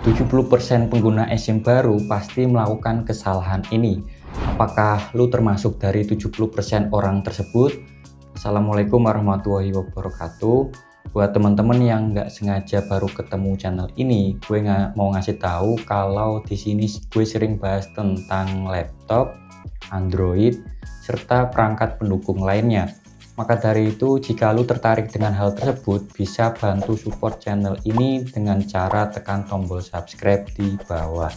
70% pengguna eSIM baru pasti melakukan kesalahan ini. Apakah lu termasuk dari 70% orang tersebut? Assalamualaikum warahmatullahi wabarakatuh. Buat teman-teman yang nggak sengaja baru ketemu channel ini, gue nggak mau ngasih tahu kalau di sini gue sering bahas tentang laptop, Android, serta perangkat pendukung lainnya. Maka dari itu, jika lu tertarik dengan hal tersebut, bisa bantu support channel ini dengan cara tekan tombol subscribe di bawah.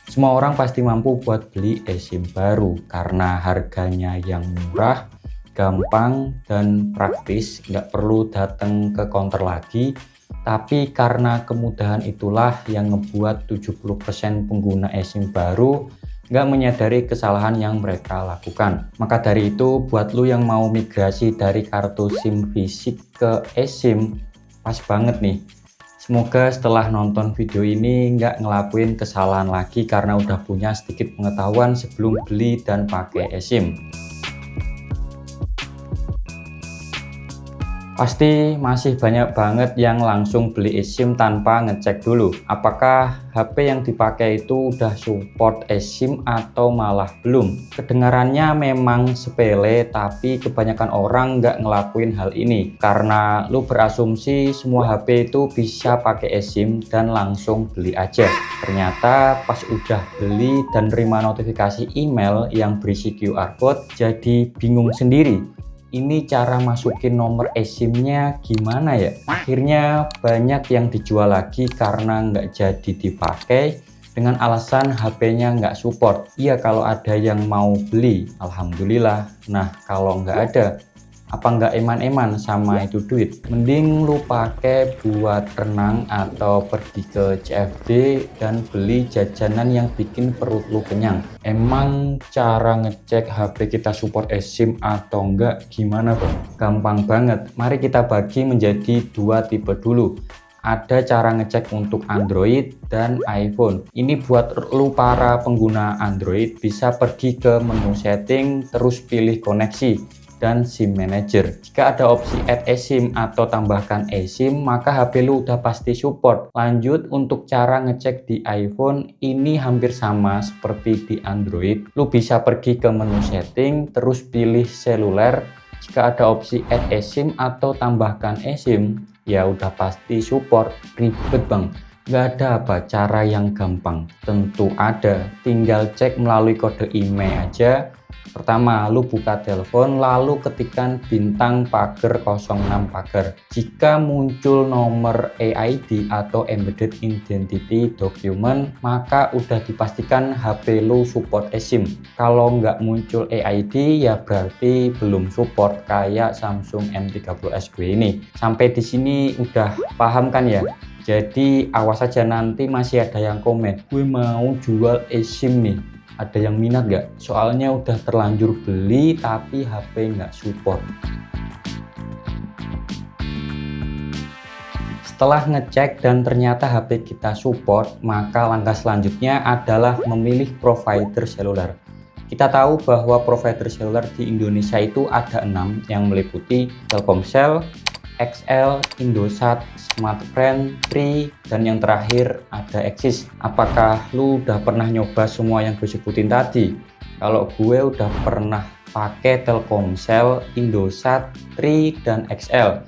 Semua orang pasti mampu buat beli eSIM baru karena harganya yang murah, gampang, dan praktis, nggak perlu datang ke counter lagi. Tapi karena kemudahan itulah yang ngebuat 70% pengguna eSIM baru nggak menyadari kesalahan yang mereka lakukan. Maka dari itu, buat lu yang mau migrasi dari kartu SIM fisik ke eSIM, pas banget nih. Semoga setelah nonton video ini nggak ngelakuin kesalahan lagi karena udah punya sedikit pengetahuan sebelum beli dan pakai eSIM. Pasti masih banyak banget yang langsung beli eSIM tanpa ngecek dulu apakah HP yang dipakai itu udah support eSIM atau malah belum. Kedengarannya memang sepele, tapi kebanyakan orang nggak ngelakuin hal ini karena lu berasumsi semua HP itu bisa pakai eSIM dan langsung beli aja. Ternyata pas udah beli dan terima notifikasi email yang berisi QR code, jadi bingung sendiri. Ini cara masukin nomor eSIM-nya gimana ya? Akhirnya banyak yang dijual lagi karena nggak jadi dipakai dengan alasan HP-nya nggak support. Iya, kalau ada yang mau beli, alhamdulillah. Nah, kalau nggak ada, apa nggak eman-eman sama itu duit? Mending lu pakai buat renang atau pergi ke CFD dan beli jajanan yang bikin perut lu kenyang. Emang cara ngecek HP kita support eSIM atau enggak gimana bang? Gampang banget. Mari kita bagi menjadi dua tipe dulu. Ada cara ngecek untuk Android dan iPhone. Ini buat lu para pengguna Android, bisa pergi ke menu setting, terus pilih koneksi dan SIM Manager. Jika ada opsi add eSIM atau tambahkan eSIM, maka HP lu udah pasti support. Lanjut, untuk cara ngecek di iPhone, ini hampir sama seperti di Android. Lu bisa pergi ke menu setting, terus pilih seluler. Jika ada opsi add eSIM atau tambahkan eSIM, ya udah pasti support. Ribet bang? Nggak ada apa cara yang gampang? Tentu ada, tinggal cek melalui kode email aja. Pertama, lu buka telepon lalu ketikkan bintang pagar 06 pagar. Jika muncul nomor EID atau Embedded Identity Document, maka udah dipastikan HP lu support eSIM. Kalau nggak muncul EID, ya berarti belum support, kayak Samsung M30S gue ini. Sampai di sini udah paham kan ya? Jadi awas aja nanti masih ada yang komen, gue mau jual eSIM nih. Ada yang minat nggak? Soalnya udah terlanjur beli tapi HP nggak support. Setelah ngecek dan ternyata HP kita support, maka langkah selanjutnya adalah memilih provider seluler. Kita tahu bahwa provider seluler di Indonesia itu ada 6 yang meliputi Telkomsel, XL, Indosat, Smartfren, Tri, dan yang terakhir ada Axis. Apakah lu udah pernah nyoba semua yang gue sebutin tadi? Kalau gue udah pernah pakai Telkomsel, Indosat, Tri, dan XL.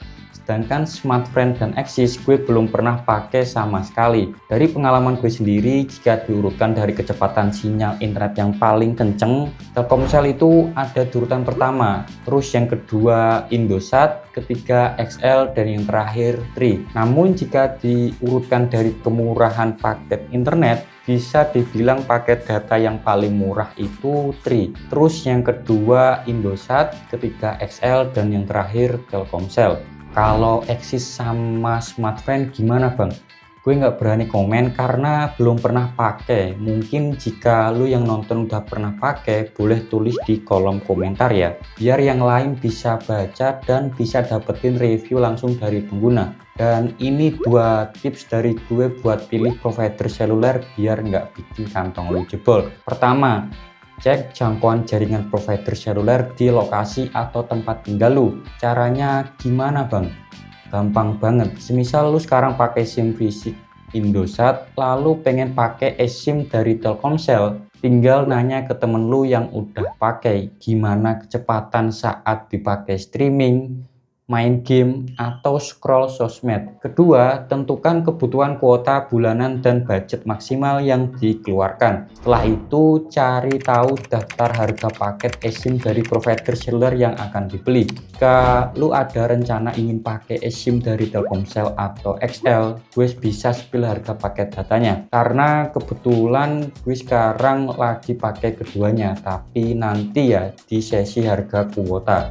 Sedangkan Smartfren dan Axis gue belum pernah pakai sama sekali. Dari pengalaman gue sendiri, jika diurutkan dari kecepatan sinyal internet yang paling kenceng, Telkomsel itu ada di urutan pertama, terus yang kedua Indosat, ketiga XL, dan yang terakhir Tri. Namun jika diurutkan dari kemurahan paket internet, bisa dibilang paket data yang paling murah itu Tri. Terus yang kedua Indosat, ketiga XL, dan yang terakhir Telkomsel. Kalau Axis sama Smartfren gimana bang? Gue nggak berani komen karena belum pernah pakai. Mungkin jika lu yang nonton udah pernah pakai, boleh tulis di kolom komentar ya, biar yang lain bisa baca dan bisa dapetin review langsung dari pengguna. Dan ini dua tips dari gue buat pilih provider seluler biar nggak bikin kantong lu jebol. Pertama, cek jangkauan jaringan provider seluler di lokasi atau tempat tinggal lu. Caranya gimana bang? Gampang banget. Semisal lu sekarang pakai SIM fisik Indosat, lalu pengen pakai eSIM dari Telkomsel, tinggal nanya ke temen lu yang udah pakai gimana kecepatan saat dipakai streaming, main game, atau scroll sosmed. Kedua, tentukan kebutuhan kuota bulanan dan budget maksimal yang dikeluarkan. Setelah itu, cari tahu daftar harga paket eSIM dari provider seluler yang akan dibeli. Jika lu ada rencana ingin pakai eSIM dari Telkomsel atau XL, gue bisa spill harga paket datanya. Karena kebetulan gue sekarang lagi pakai keduanya, tapi nanti ya di sesi harga kuota.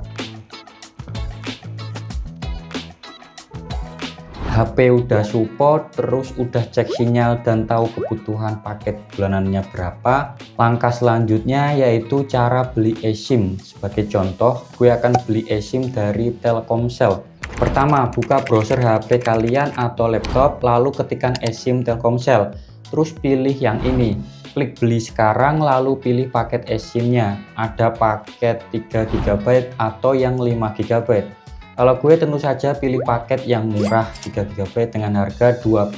HP udah support, terus udah cek sinyal dan tahu kebutuhan paket bulanannya berapa. Langkah selanjutnya yaitu cara beli eSIM. Sebagai contoh, gue akan beli eSIM dari Telkomsel. Pertama, buka browser HP kalian atau laptop, lalu ketikkan eSIM Telkomsel. Terus pilih yang ini. Klik beli sekarang, lalu pilih paket eSIM-nya. Ada paket 3 GB atau yang 5 GB. Kalau gue tentu saja pilih paket yang murah 3 GB dengan harga 20.000.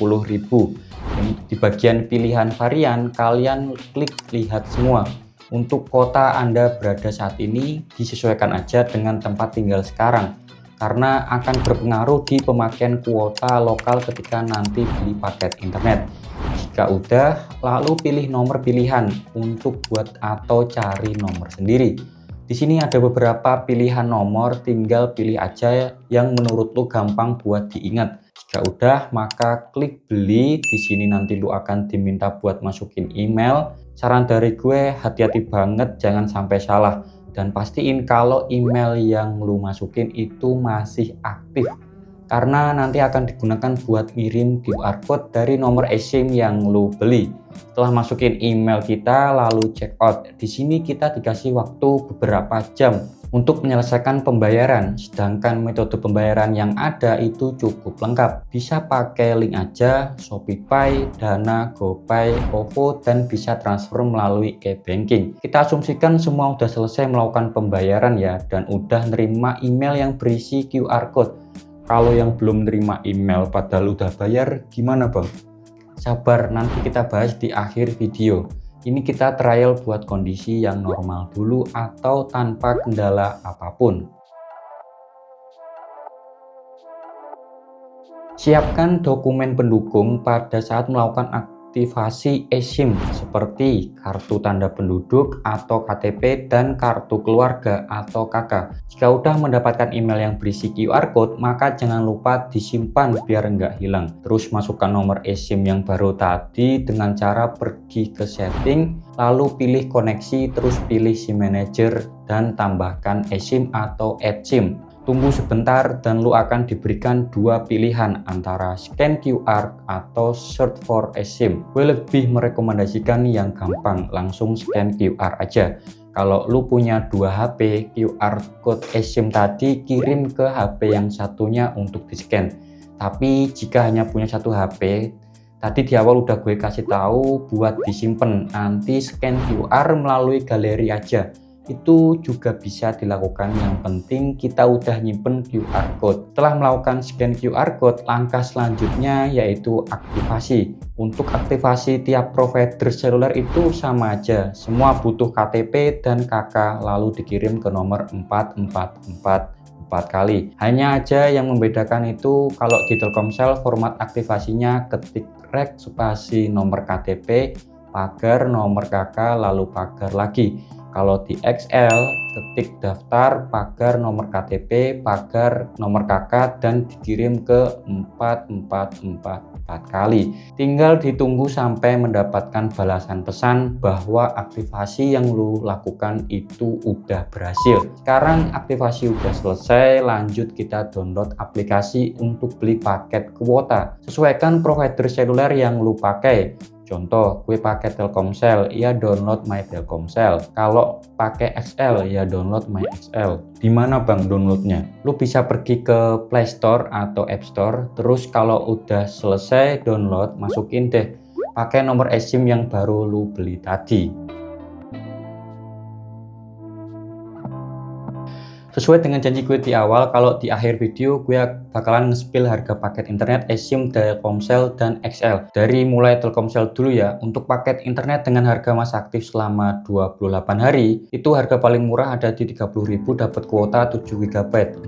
Di bagian pilihan varian, kalian klik lihat semua. Untuk kota Anda berada saat ini, disesuaikan aja dengan tempat tinggal sekarang. Karena akan berpengaruh di pemakaian kuota lokal ketika nanti beli paket internet. Jika udah, lalu pilih nomor pilihan untuk buat atau cari nomor sendiri. Di sini ada beberapa pilihan nomor, tinggal pilih aja yang menurut lu gampang buat diingat. Jika udah, maka klik beli. Di sini nanti lu akan diminta buat masukin email. Saran dari gue, hati-hati banget jangan sampai salah. Dan pastiin kalau email yang lu masukin itu masih aktif. Karena nanti akan digunakan buat ngirim QR code dari nomor eSIM yang lu beli. Setelah masukin email kita, lalu check out. Di sini kita dikasih waktu beberapa jam untuk menyelesaikan pembayaran. Sedangkan metode pembayaran yang ada itu cukup lengkap. Bisa pakai link aja, ShopeePay, Dana, GoPay, OVO, dan bisa transfer melalui e-banking. Kita asumsikan semua udah selesai melakukan pembayaran ya, dan udah nerima email yang berisi QR code. Kalau yang belum nerima email padahal udah bayar, gimana bang? Sabar, nanti kita bahas di akhir video. Ini kita trial buat kondisi yang normal dulu atau tanpa kendala apapun. Siapkan dokumen pendukung pada saat melakukan aktivasi eSIM seperti kartu tanda penduduk atau KTP dan kartu keluarga atau KK. Jika udah mendapatkan email yang berisi QR code, maka jangan lupa disimpan biar nggak hilang. Terus masukkan nomor eSIM yang baru tadi dengan cara pergi ke setting, lalu pilih koneksi, terus pilih SIM manager dan tambahkan eSIM atau add SIM. Tunggu sebentar dan lu akan diberikan dua pilihan antara scan QR atau search for eSIM. Gue lebih merekomendasikan yang gampang, langsung scan QR aja. Kalau lu punya dua HP, QR code eSIM tadi kirim ke HP yang satunya untuk di scan. Tapi jika hanya punya satu HP, tadi di awal udah gue kasih tahu buat disimpan, nanti scan QR melalui galeri aja. Itu juga bisa dilakukan, yang penting kita udah nyimpen QR code. Setelah melakukan scan QR code, langkah selanjutnya yaitu aktivasi. Untuk aktivasi tiap provider seluler itu sama aja, semua butuh KTP dan KK lalu dikirim ke nomor 444 kali. Hanya aja yang membedakan itu kalau di Telkomsel format aktivasinya ketik rek spasi nomor KTP pagar nomor KK lalu pagar lagi. Kalau di XL, ketik daftar, pagar nomor KTP, pagar nomor KK, dan dikirim ke 444 kali. Tinggal ditunggu sampai mendapatkan balasan pesan bahwa aktivasi yang lu lakukan itu udah berhasil. Sekarang aktivasi udah selesai, lanjut kita download aplikasi untuk beli paket kuota. Sesuaikan provider seluler yang lu pakai. Contoh, gue pakai Telkomsel, ya download My Telkomsel. Kalau pakai XL, ya download My XL. Di mana bang downloadnya? Lu bisa pergi ke Play Store atau App Store. Terus kalau udah selesai download, masukin deh pakai nomor eSIM yang baru lu beli tadi. Sesuai dengan janji gue di awal, kalau di akhir video gue bakalan nge-spill harga paket internet eSIM Telkomsel dan XL. Dari mulai Telkomsel dulu ya. Untuk paket internet dengan harga masa aktif selama 28 hari, itu harga paling murah ada di 30.000 dapat kuota 7 GB, 40.000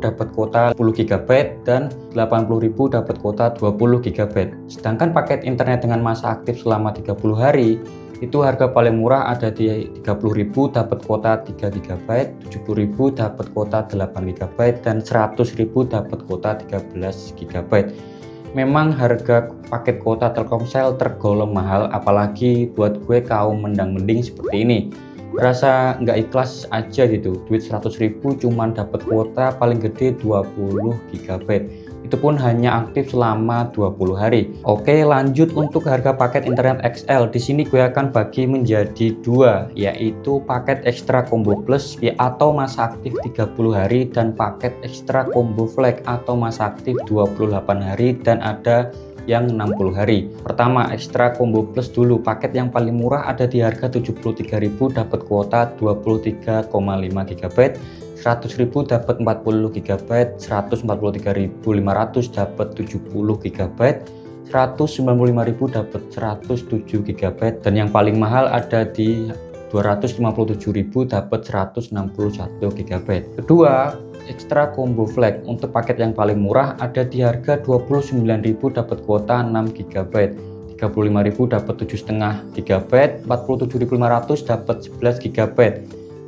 dapat kuota 10 GB, dan 80.000 dapat kuota 20 GB. Sedangkan paket internet dengan masa aktif selama 30 hari, itu harga paling murah ada di 30.000 dapat kuota 3 GB, 70.000 dapat kuota 8 GB, dan 100.000 dapat kuota 13 GB. Memang harga paket kuota Telkomsel tergolong mahal, apalagi buat gue kaum mendang-mending seperti ini. Berasa nggak ikhlas aja gitu, duit 100.000 cuman dapat kuota paling gede 20 GB. Itu pun hanya aktif selama 20 hari. Oke, lanjut untuk harga paket internet XL. Di sini gue akan bagi menjadi dua, yaitu paket ekstra combo plus atau masa aktif 30 hari dan paket ekstra combo flex atau masa aktif 28 hari dan ada yang 60 hari. Pertama, ekstra combo plus dulu. Paket yang paling murah ada di harga 73.000 dapat kuota 23,5 GB. 100.000 dapat 40 GB, 143.500 dapat 70 GB, 195.000 dapat 107 GB, dan yang paling mahal ada di 257.000 dapat 161 GB. Kedua, ekstra combo flex. Untuk paket yang paling murah ada di harga 29.000 dapat kuota 6 GB, 35.000 dapat 7,5 GB, 47.500 dapat 11 GB,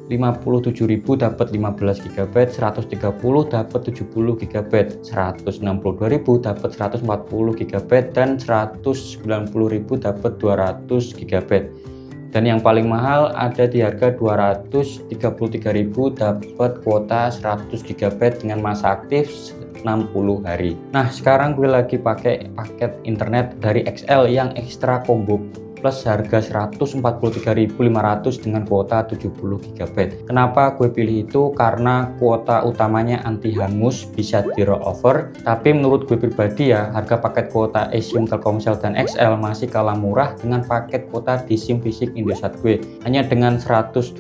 57.000 dapat 15 GB, 130 dapat 70 GB, 162.000 dapat 140 GB, dan 190.000 dapat 200 GB. Dan yang paling mahal ada di harga 233.000 dapat kuota 100 GB dengan masa aktif 60 hari. Nah, sekarang gue lagi pakai paket internet dari XL yang ekstra combo plus harga 143.500 dengan kuota 70 GB. Kenapa gue pilih itu? Karena kuota utamanya anti hangus, bisa di rollover. Tapi menurut gue pribadi ya, harga paket kuota eSIM Telkomsel dan XL masih kalah murah dengan paket kuota di SIM fisik Indosat gue. Hanya dengan 129.000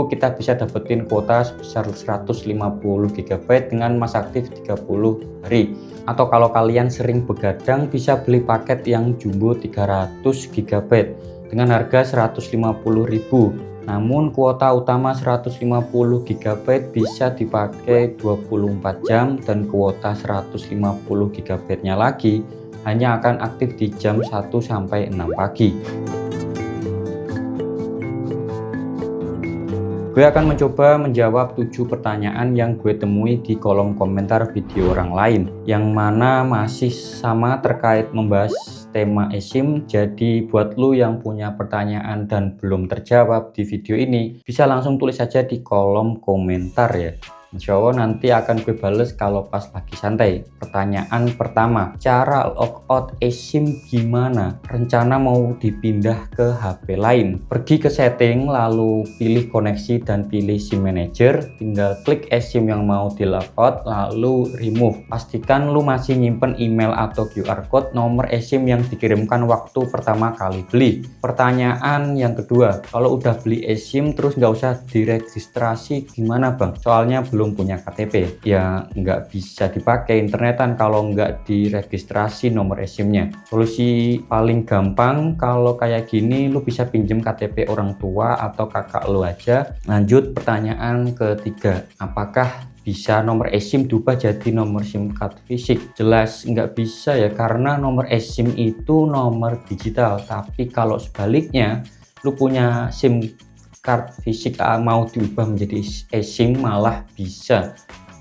kita bisa dapetin kuota sebesar 150 GB dengan masa aktif 30 hari. Atau kalau kalian sering begadang bisa beli paket yang jumbo 300 GB dengan harga 150.000. Namun kuota utama 150 GB bisa dipakai 24 jam dan kuota 150 GB nya lagi hanya akan aktif di jam 1 sampai 6 pagi. Gue akan mencoba menjawab 7 pertanyaan yang gue temui di kolom komentar video orang lain, yang mana masih sama terkait membahas tema eSIM. Jadi buat lu yang punya pertanyaan dan belum terjawab di video ini, bisa langsung tulis saja di kolom komentar ya. Insya Allah nanti akan gue bales kalau pas lagi santai. Pertanyaan pertama, cara logout eSIM gimana? Rencana mau dipindah ke HP lain. Pergi ke setting, lalu pilih koneksi dan pilih SIM manager. Tinggal klik eSIM yang mau di logout, lalu remove. Pastikan lu masih nyimpen email atau QR code nomor eSIM yang dikirimkan waktu pertama kali beli. Pertanyaan yang kedua, kalau udah beli eSIM terus nggak usah diregistrasi gimana bang? Soalnya belum punya KTP. Ya nggak bisa dipakai internetan kalau nggak diregistrasi nomor eSIM-nya. Solusi paling gampang kalau kayak gini, lu bisa pinjem KTP orang tua atau kakak lu aja. Lanjut pertanyaan ketiga, apakah bisa nomor eSIM diubah jadi nomor SIM card fisik? Jelas nggak bisa ya, karena nomor eSIM itu nomor digital. Tapi kalau sebaliknya, lu punya SIM card fisik mau diubah menjadi eSIM malah bisa.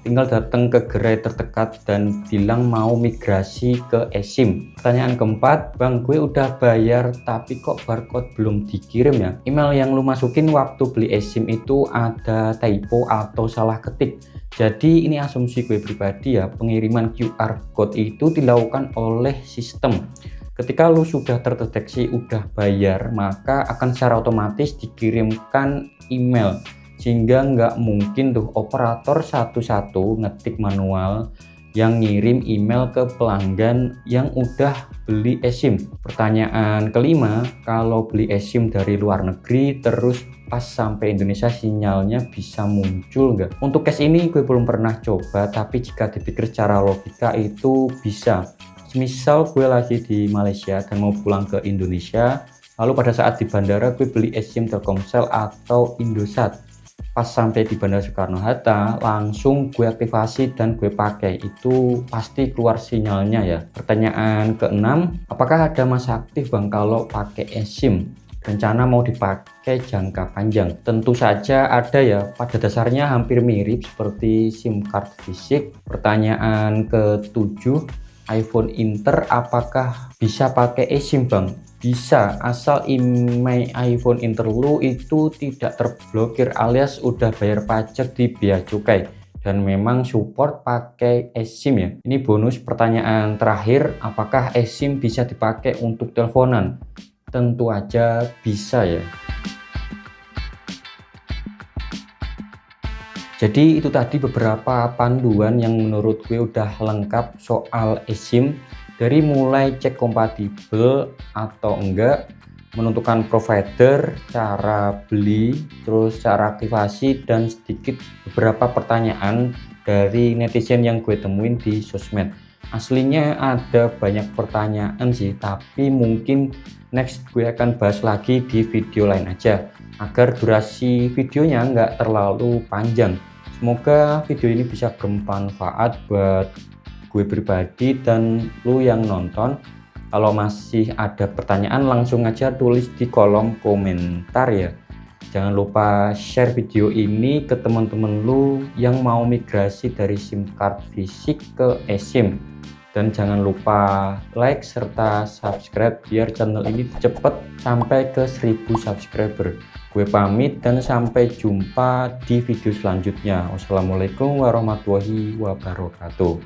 Tinggal datang ke gerai terdekat dan bilang mau migrasi ke eSIM. Pertanyaan keempat, bang gue udah bayar tapi kok barcode belum dikirim ya? Email yang lu masukin waktu beli eSIM itu ada typo atau salah ketik. Jadi ini asumsi gue pribadi ya, pengiriman QR code itu dilakukan oleh sistem. Ketika lu sudah terdeteksi udah bayar, maka akan secara otomatis dikirimkan email, sehingga nggak mungkin tuh operator satu-satu ngetik manual yang ngirim email ke pelanggan yang udah beli eSIM. Pertanyaan kelima, kalau beli eSIM dari luar negeri terus pas sampai Indonesia sinyalnya bisa muncul nggak? Untuk case ini gue belum pernah coba, tapi jika dipikir secara logika itu bisa. Misal gue lagi di Malaysia dan mau pulang ke Indonesia, lalu pada saat di bandara gue beli eSIM Telkomsel atau Indosat. Pas sampai di Bandara Soekarno-Hatta langsung gue aktivasi dan gue pakai, itu pasti keluar sinyalnya ya. Pertanyaan keenam, apakah ada masa aktif bang kalau pakai eSIM? Rencana mau dipakai jangka panjang? Tentu saja ada ya, pada dasarnya hampir mirip seperti SIM card fisik. Pertanyaan ketujuh, iPhone Inter apakah bisa pakai eSIM bang? Bisa, asal email iPhone Inter lu itu tidak terblokir alias udah bayar pajak di bea cukai dan memang support pakai eSIM ya. Ini bonus pertanyaan terakhir, apakah eSIM bisa dipakai untuk teleponan? Tentu aja bisa ya. Jadi itu tadi beberapa panduan yang menurut gue udah lengkap soal eSIM, dari mulai cek kompatibel atau enggak, menentukan provider, cara beli, terus cara aktivasi, dan sedikit beberapa pertanyaan dari netizen yang gue temuin di sosmed. Aslinya ada banyak pertanyaan sih, tapi mungkin next gue akan bahas lagi di video lain aja agar durasi videonya nggak terlalu panjang. Semoga video ini bisa bermanfaat buat gue pribadi dan lu yang nonton. Kalau masih ada pertanyaan langsung aja tulis di kolom komentar ya. Jangan lupa share video ini ke teman-teman lu yang mau migrasi dari SIM card fisik ke eSIM. Dan jangan lupa like serta subscribe biar channel ini cepet sampai ke 1000 subscriber. Gue pamit dan sampai jumpa di video selanjutnya. Wassalamualaikum warahmatullahi wabarakatuh.